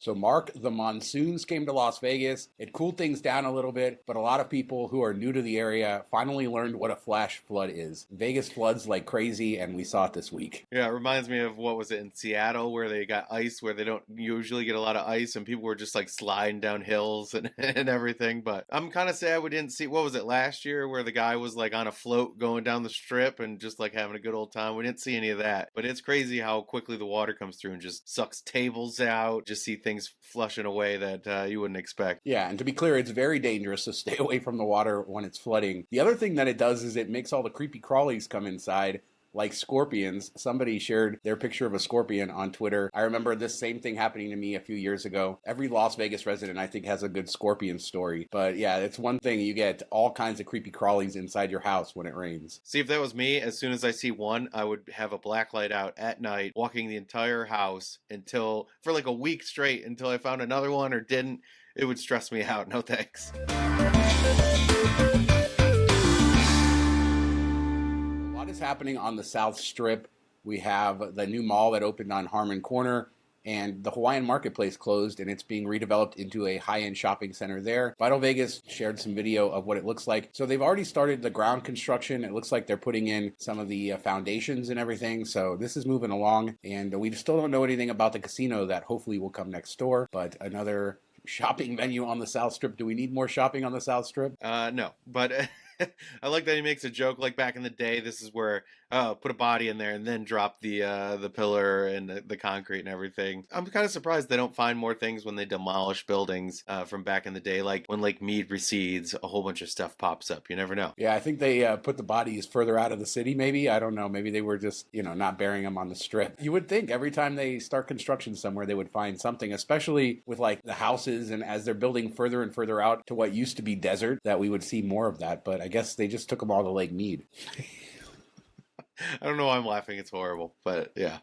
So, Mark, the monsoons came to Las Vegas. It cooled things down a little bit, but a lot of people who are new to the area finally learned what a flash flood is. Vegas floods like crazy, and we saw it this week. Yeah, it reminds me of what was it in Seattle where they got ice where they don't usually get a lot of ice and people were just like sliding down hills and, and everything. But I'm kind of sad we didn't see, what was it last year where the guy was like on a float going down the strip and just like having a good old time. We didn't see any of that. But it's crazy how quickly the water comes through and just sucks tables out, just see things flushing away that you wouldn't expect. Yeah, and to be clear, it's very dangerous, so stay away from the water when it's flooding. The other thing that it does is it makes all the creepy crawlies come inside, like scorpions. Somebody shared their picture of a scorpion on Twitter. I remember this same thing happening to me a few years ago. Every Las Vegas resident, I think, has a good scorpion story. But yeah, it's one thing. You get all kinds of creepy crawlies inside your house when it rains. See, if that was me, as soon as I see one, I would have a black light out at night, walking the entire house for like a week straight until I found another one or didn't. It would stress me out. No thanks. A lot is happening on the South Strip. We have the new mall that opened on Harmon Corner, and the Hawaiian Marketplace closed, and it's being redeveloped into a high-end shopping center there. Vital Vegas shared some video of what it looks like. So they've already started the ground construction. It looks like they're putting in some of the foundations and everything. So this is moving along, and we still don't know anything about the casino that hopefully will come next door, but another shopping venue on the South Strip. Do we need more shopping on the South Strip? No, but I like that he makes a joke like back in the day. This is where put a body in there and then drop the pillar and the concrete and everything. I'm kind of surprised they don't find more things when they demolish buildings from back in the day. Like when Lake Mead recedes, a whole bunch of stuff pops up. You never know. Yeah, I think they put the bodies further out of the city, maybe. I don't know. Maybe they were just, not burying them on the strip. You would think every time they start construction somewhere, they would find something, especially with like the houses, and as they're building further and further out to what used to be desert, that we would see more of that. But I guess they just took them all to Lake Mead. I don't know why I'm laughing. It's horrible, but yeah.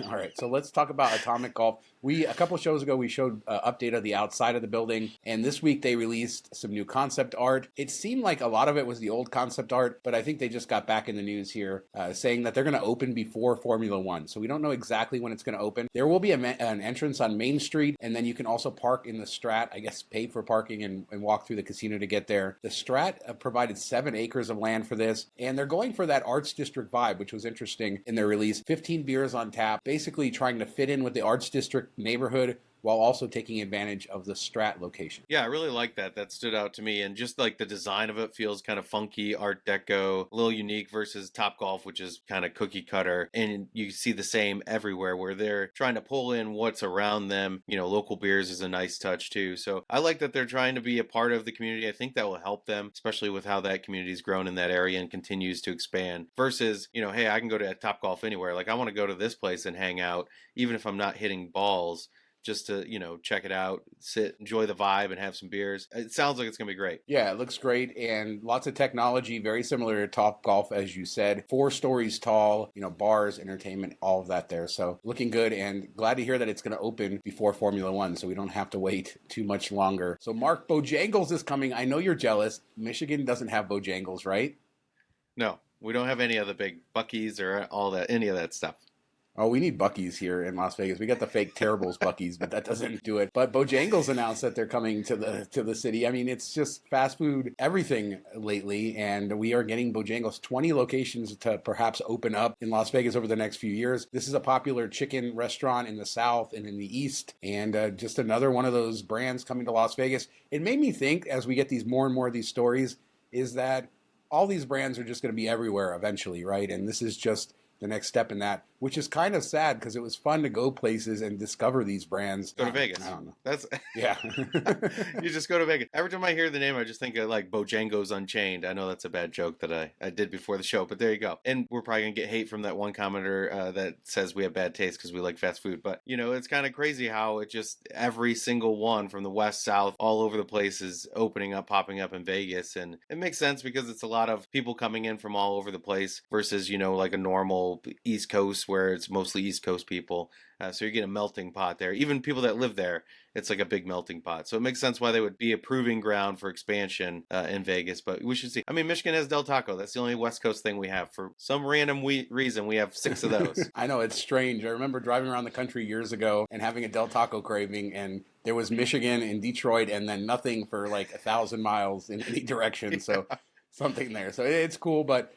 All right, so let's talk about Atomic Golf. A couple shows ago, we showed an update of the outside of the building, and this week they released some new concept art. It seemed like a lot of it was the old concept art, but I think they just got back in the news here saying that they're going to open before Formula One. So we don't know exactly when it's going to open. There will be an entrance on Main Street, and then you can also park in the Strat, I guess pay for parking and walk through the casino to get there. The Strat provided 7 acres of land for this, and they're going for that Arts District vibe, which was interesting in their release. 15 beers on tap, basically trying to fit in with the Arts District neighborhood while also taking advantage of the Strat location. Yeah, I really like that. That stood out to me. And just like the design of it feels kind of funky, Art Deco, a little unique versus Topgolf, which is kind of cookie cutter. And you see the same everywhere where they're trying to pull in what's around them. Local beers is a nice touch too. So I like that they're trying to be a part of the community. I think that will help them, especially with how that community's grown in that area and continues to expand versus, hey, I can go to Topgolf anywhere. Like I want to go to this place and hang out, even if I'm not hitting balls, just to, check it out, sit, enjoy the vibe, and have some beers. It sounds like it's going to be great. Yeah, it looks great, and lots of technology, very similar to Topgolf, as you said. 4 stories tall, bars, entertainment, all of that there. So looking good, and glad to hear that it's going to open before Formula One, so we don't have to wait too much longer. So Mark, Bojangles is coming. I know you're jealous. Michigan doesn't have Bojangles, right? No, we don't have any of the big Buc-ee's or all that, any of that stuff. Oh, we need Buc-ee's here in Las Vegas. We got the fake Terribles Buc-ee's, but that doesn't do it. But Bojangles announced that they're coming to the city. I mean, it's just fast food everything lately, and we are getting Bojangles 20 locations to perhaps open up in Las Vegas over the next few years. This is a popular chicken restaurant in the South and in the East, and just another one of those brands coming to Las Vegas. It made me think, as we get these more and more of these stories, is that all these brands are just going to be everywhere eventually, right? And this is just the next step in that, which is kind of sad because it was fun to go places and discover these brands. Go to Vegas. I don't know. That's yeah. You just go to Vegas. Every time I hear the name, I just think of like Bojangles Unchained. I know that's a bad joke that I did before the show, but there you go. And we're probably gonna get hate from that one commenter that says we have bad taste because we like fast food. But it's kind of crazy how it just every single one from the west, south, all over the place is opening up, popping up in Vegas, and it makes sense because it's a lot of people coming in from all over the place versus like a normal typical East Coast where it's mostly East Coast people. So you get a melting pot there. Even people that live there, it's like a big melting pot. So it makes sense why they would be a proving ground for expansion in Vegas. But we should see. I mean, Michigan has Del Taco. That's the only West Coast thing we have. For some random reason, we have 6 of those. I know, it's strange. I remember driving around the country years ago and having a Del Taco craving, and there was Michigan and Detroit and then nothing for like 1,000 miles in any direction. So something there. So it's cool, but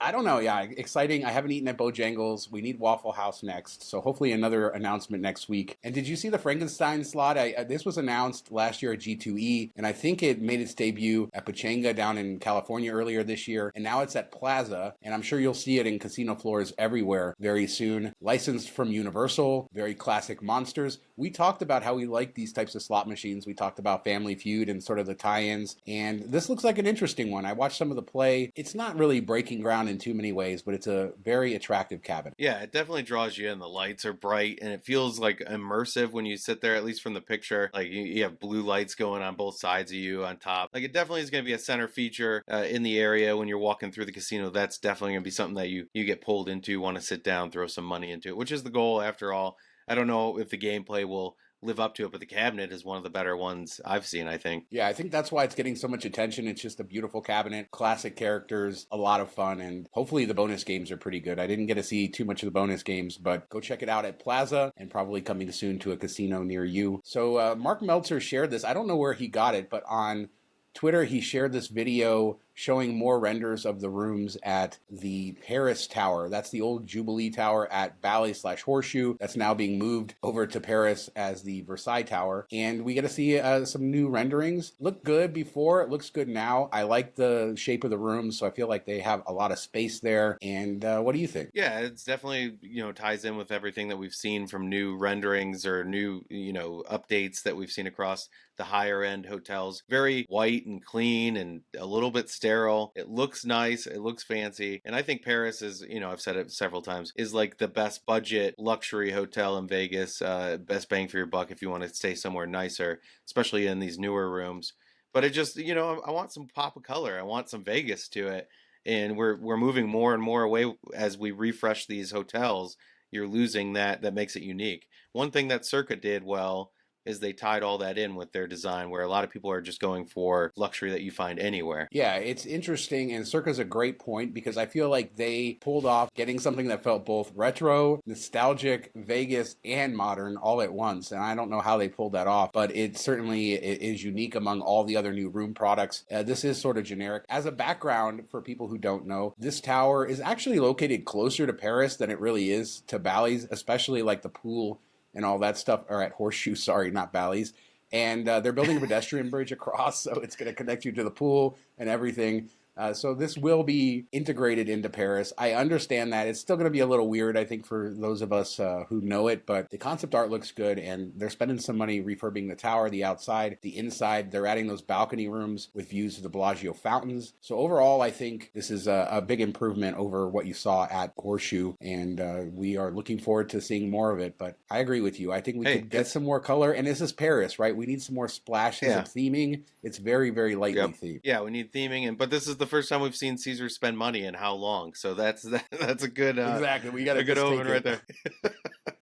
I don't know. Yeah, exciting. I haven't eaten at Bojangles. We need Waffle House next. So hopefully another announcement next week. And did you see the Frankenstein slot? This was announced last year at G2E, and I think it made its debut at Pachanga down in California earlier this year. And now it's at Plaza, and I'm sure you'll see it in casino floors everywhere very soon. Licensed from Universal, very classic monsters. We talked about how we like these types of slot machines. We talked about Family Feud and sort of the tie-ins. And this looks like an interesting one. I watched some of the play. It's not really breaking ground in too many ways, but it's a very attractive cabinet. Yeah, it definitely draws you in. The lights are bright and it feels like immersive when you sit there, at least from the picture. Like you have blue lights going on both sides of you on top. Like it definitely is going to be a center feature in the area when you're walking through the casino. That's definitely going to be something that you get pulled into, want to sit down, throw some money into it, which is the goal after all. I don't know if the gameplay will live up to it, but the cabinet is one of the better ones I've seen, I think. Yeah, I think that's why it's getting so much attention. It's just a beautiful cabinet, classic characters, a lot of fun, and hopefully the bonus games are pretty good. I didn't get to see too much of the bonus games, but go check it out at Plaza and probably coming soon to a casino near you. So Mark Meltzer shared this. I don't know where he got it, but on Twitter, he shared this video showing more renders of the rooms at the Paris Tower. That's the old Jubilee Tower at Ballet/Horseshoe. That's now being moved over to Paris as the Versailles Tower. And we get to see some new renderings. Looked good before, it looks good now. I like the shape of the rooms, so I feel like they have a lot of space there. And what do you think? Yeah, it's definitely, ties in with everything that we've seen from new renderings or new, updates that we've seen across the higher end hotels. Very white and clean and a little bit sterile. It looks nice. It looks fancy. And I think Paris is, I've said it several times, is like the best budget luxury hotel in Vegas. Best bang for your buck if you want to stay somewhere nicer, especially in these newer rooms. But it just, I want some pop of color. I want some Vegas to it. And we're moving more and more away as we refresh these hotels. You're losing that makes it unique. One thing that Circa did well is they tied all that in with their design, where a lot of people are just going for luxury that you find anywhere. Yeah, it's interesting, and Circa's a great point because I feel like they pulled off getting something that felt both retro, nostalgic, Vegas, and modern all at once, and I don't know how they pulled that off, but it certainly is unique among all the other new room products. This is sort of generic. As a background, for people who don't know, this tower is actually located closer to Paris than it really is to Bally's, especially like the pool and all that stuff are at Horseshoe, sorry, not Bally's. And they're building a pedestrian bridge across, so it's going to connect you to the pool and everything. So this will be integrated into Paris. I understand that. It's still going to be a little weird, I think, for those of us who know it, but the concept art looks good, and they're spending some money refurbing the tower, the outside, the inside. They're adding those balcony rooms with views of the Bellagio fountains. So overall, I think this is a big improvement over what you saw at Horseshoe, and we are looking forward to seeing more of it. But I agree with you. I think we could get some more color, and this is Paris, right? We need some more splashes of theming. It's very, very lightly themed. Yeah, we need theming, but this is the first time we've seen Caesar spend money in how long? So that's a good exactly. We got a good omen right there.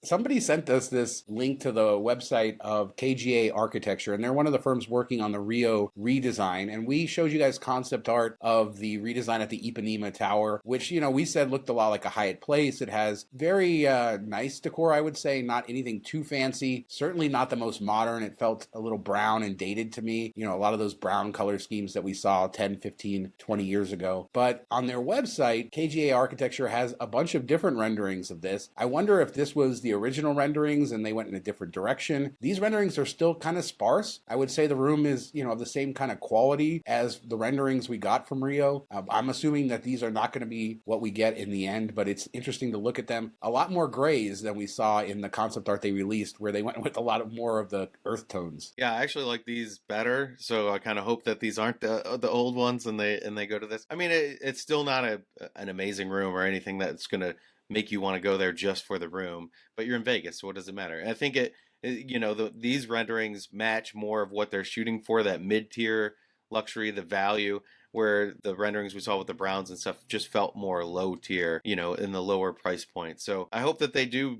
Somebody sent us this link to the website of KGA Architecture, and they're one of the firms working on the Rio redesign. And we showed you guys concept art of the redesign at the Ipanema Tower, which, we said looked a lot like a Hyatt Place. It has very nice decor, I would say, not anything too fancy. Certainly not the most modern. It felt a little brown and dated to me. A lot of those brown color schemes that we saw 10, 15, 20 years ago. But on their website, KGA Architecture has a bunch of different renderings of this. I wonder if this was the original renderings and they went in a different direction. These renderings are still kind of sparse. I would say the room is, of the same kind of quality as the renderings we got from Rio. I'm assuming that these are not going to be what we get in the end, but it's interesting to look at them. A lot more grays than we saw in the concept art they released, where they went with a lot of more of the earth tones. Yeah, I actually like these better, so I kind of hope that these aren't the old ones and they go to this. I mean, it's still not an amazing room or anything that's going to make you want to go there just for the room, but you're in Vegas, so what does it matter? And I think these renderings match more of what they're shooting for, that mid-tier luxury, the value, where the renderings we saw with the browns and stuff just felt more low tier, in the lower price point. So I hope that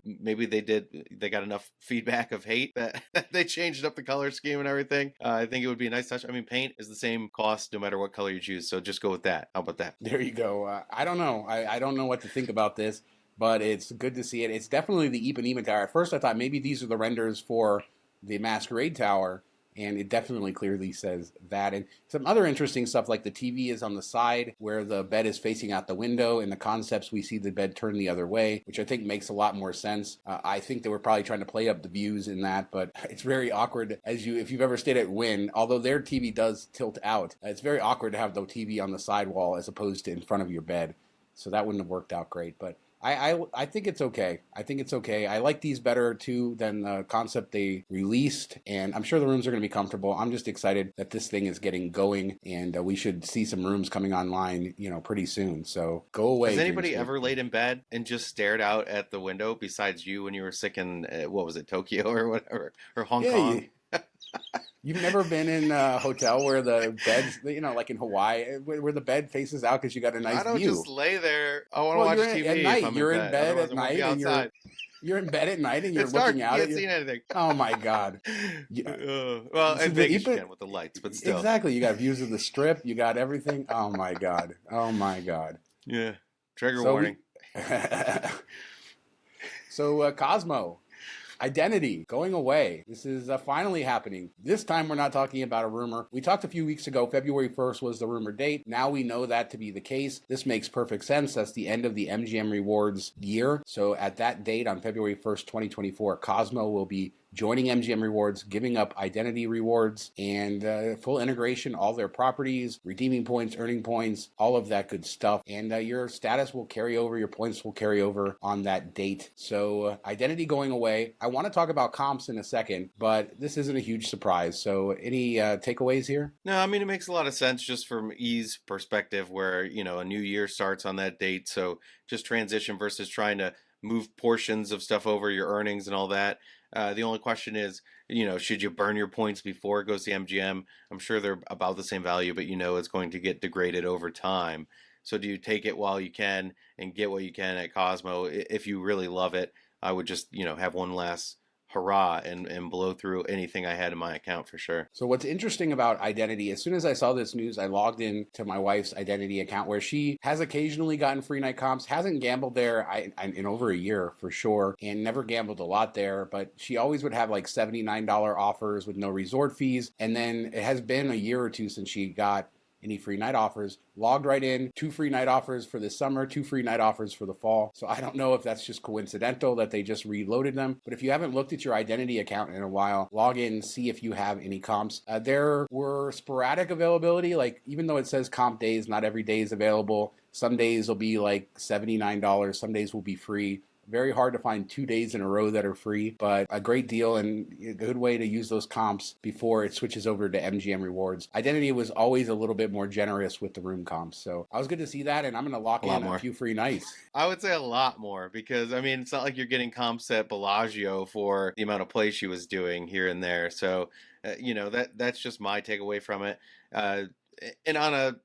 maybe they got enough feedback of hate that they changed up the color scheme and everything. I think it would be a nice touch. I mean, paint is the same cost no matter what color you choose, so just go with that. How about that? There you go. I don't know. I don't know what to think about this, but it's good to see it. It's definitely the Ipanema Tower. At first, I thought maybe these are the renders for the Masquerade Tower, and it definitely clearly says that. And some other interesting stuff, like the TV is on the side where the bed is facing out the window. In the concepts, we see the bed turn the other way, which I think makes a lot more sense. I think they were probably trying to play up the views in that, but it's very awkward if you've ever stayed at Wynn, although their TV does tilt out. It's very awkward to have the TV on the sidewall as opposed to in front of your bed. So that wouldn't have worked out great, but I think it's okay. I think it's okay. I like these better, too, than the concept they released, and I'm sure the rooms are going to be comfortable. I'm just excited that this thing is getting going, and we should see some rooms coming online, pretty soon. So go away. Has anybody ever laid in bed and just stared out at the window besides you when you were sick in, what was it, Tokyo or whatever, or Hong Kong? You've never been in a hotel where the bed's, like in Hawaii, where the bed faces out because you got a nice view. I don't just lay there. I want to watch TV at night. If I'm you're in bed at night, and you're in bed at night, and you're it's looking dark. out. You can't see anything. Oh my God! Well, in Vegas you can with the lights, but still. Exactly. You got views of the Strip. You got everything. Oh my God! Oh my God! Yeah. Trigger warning. So Cosmo. Identity going away. This is finally happening. This time we're not talking about a rumor. We talked a few weeks ago, February 1st was the rumor date. Now we know that to be the case. This makes perfect sense. That's the end of the MGM Rewards year. So at that date on February 1st, 2024, Cosmo will be joining MGM Rewards, giving up identity rewards and full integration, all their properties, redeeming points, earning points, all of that good stuff. And your status will carry over, your points will carry over on that date. So identity going away. I want to talk about comps in a second, but this isn't a huge surprise. So any takeaways here? No, I mean, it makes a lot of sense just from ease perspective where, a new year starts on that date. So just transition versus trying to move portions of stuff over, your earnings and all that. The only question is, should you burn your points before it goes to MGM? I'm sure they're about the same value, but it's going to get degraded over time. So do you take it while you can and get what you can at Cosmo? If you really love it, I would just, have one last hurrah and blow through anything I had in my account for sure. So what's interesting about identity, as soon as I saw this news, I logged in to my wife's identity account where she has occasionally gotten free night comps, hasn't gambled there in over a year for sure, and never gambled a lot there, but she always would have like $79 offers with no resort fees. And then it has been a year or two since she got any free night offers. Logged right in, 2 free night offers for the summer, 2 free night offers for the fall. So I don't know if that's just coincidental that they just reloaded them, but if you haven't looked at your identity account in a while, log in, see if you have any comps. There were sporadic availability, like even though it says comp days, not every day is available. Some days will be like $79, some days will be free. Very hard to find 2 days in a row that are free, but a great deal and a good way to use those comps before it switches over to MGM Rewards. Identity was always a little bit more generous with the room comps, so I was good to see that, and I'm going to lock in a few free nights. I would say a lot more because, I mean, it's not like you're getting comps at Bellagio for the amount of play she was doing here and there. So, that's just my takeaway from it. And on a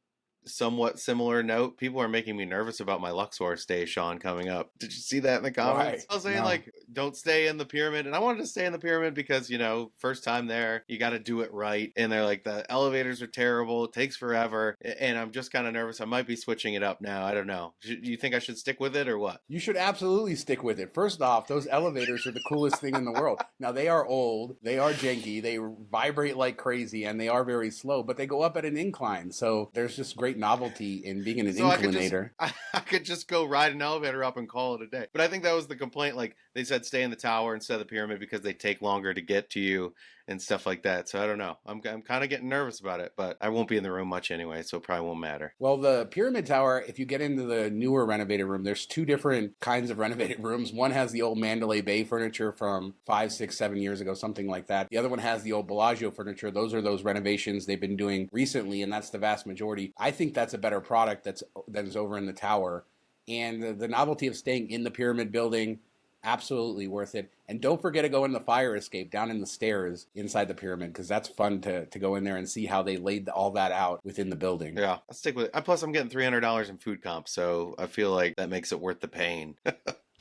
somewhat similar note, people are making me nervous about my Luxor stay, Sean, coming up. Did you see that in the comments? I was saying, don't stay in the pyramid. And I wanted to stay in the pyramid because, first time there, you got to do it right. And they're like, the elevators are terrible. It takes forever. And I'm just kind of nervous. I might be switching it up now. I don't know. Do you think I should stick with it or what? You should absolutely stick with it. First off, those elevators are the coolest thing in the world. Now, they are old. They are janky. They vibrate like crazy. And they are very slow. But they go up at an incline. So there's just great novelty in being in an inclinator. I could just go ride an elevator up and call it a day. But I think that was the complaint. Like they said, stay in the tower instead of the pyramid because they take longer to get to you and stuff like that. So I don't know. I'm kind of getting nervous about it, but I won't be in the room much anyway, so it probably won't matter. Well, the pyramid tower, if you get into the newer renovated room, there's 2 different kinds of renovated rooms. One has the old Mandalay Bay furniture from 5, 6, 7 years ago, something like that. The other one has the old Bellagio furniture. Those are those renovations they've been doing recently, and that's the vast majority. I think that's a better product that is over in the tower. And the novelty of staying in the pyramid building, Absolutely worth it. And don't forget to go in the fire escape down in the stairs inside the pyramid, because that's fun to go in there and see how they laid all that out within the building. Yeah, I'll stick with it. Plus, I'm getting $300 in food comp, so I feel like that makes it worth the pain.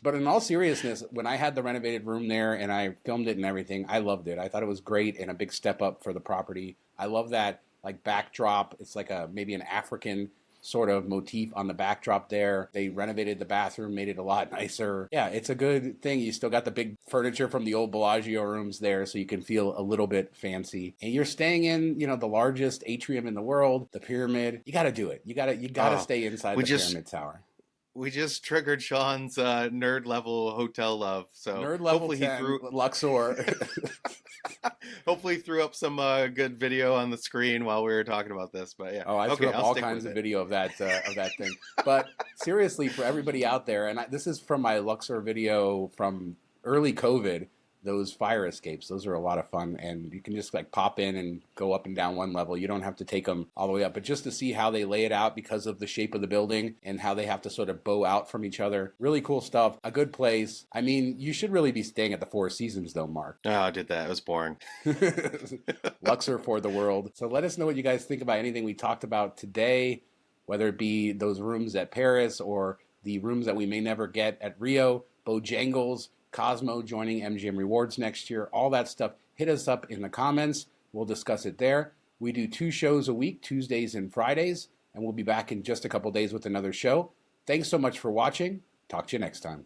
But in all seriousness, when I had the renovated room there and I filmed it and everything, I loved it. I thought it was great and a big step up for the property. I love that like backdrop. It's like maybe an African sort of motif on the backdrop there. They renovated the bathroom, made it a lot nicer. Yeah, it's a good thing. You still got the big furniture from the old Bellagio rooms there, so you can feel a little bit fancy. And you're staying in, the largest atrium in the world, the pyramid. You got to do it. You got to stay inside the pyramid tower. We just triggered Sean's nerd level hotel love. So nerd level hopefully 10, he threw Luxor. Hopefully threw up some good video on the screen while we were talking about this. But yeah, I threw up all kinds of video of that thing. But seriously, for everybody out there, and this is from my Luxor video from early COVID. Those fire escapes, those are a lot of fun, and you can just like pop in and go up and down one level. You don't have to take them all the way up, but just to see how they lay it out because of the shape of the building and how they have to sort of bow out from each other. Really cool stuff. A good place. I mean, you should really be staying at the Four Seasons though, Mark. Oh, I did that. It was boring. Luxor for the world. So let us know what you guys think about anything we talked about today, whether it be those rooms at Paris or the rooms that we may never get at Rio, Bojangles, Cosmo joining MGM Rewards next year, all that stuff. Hit us up in the comments. We'll discuss it there. We do 2 shows a week, Tuesdays and Fridays, and we'll be back in just a couple days with another show. Thanks so much for watching. Talk to you next time.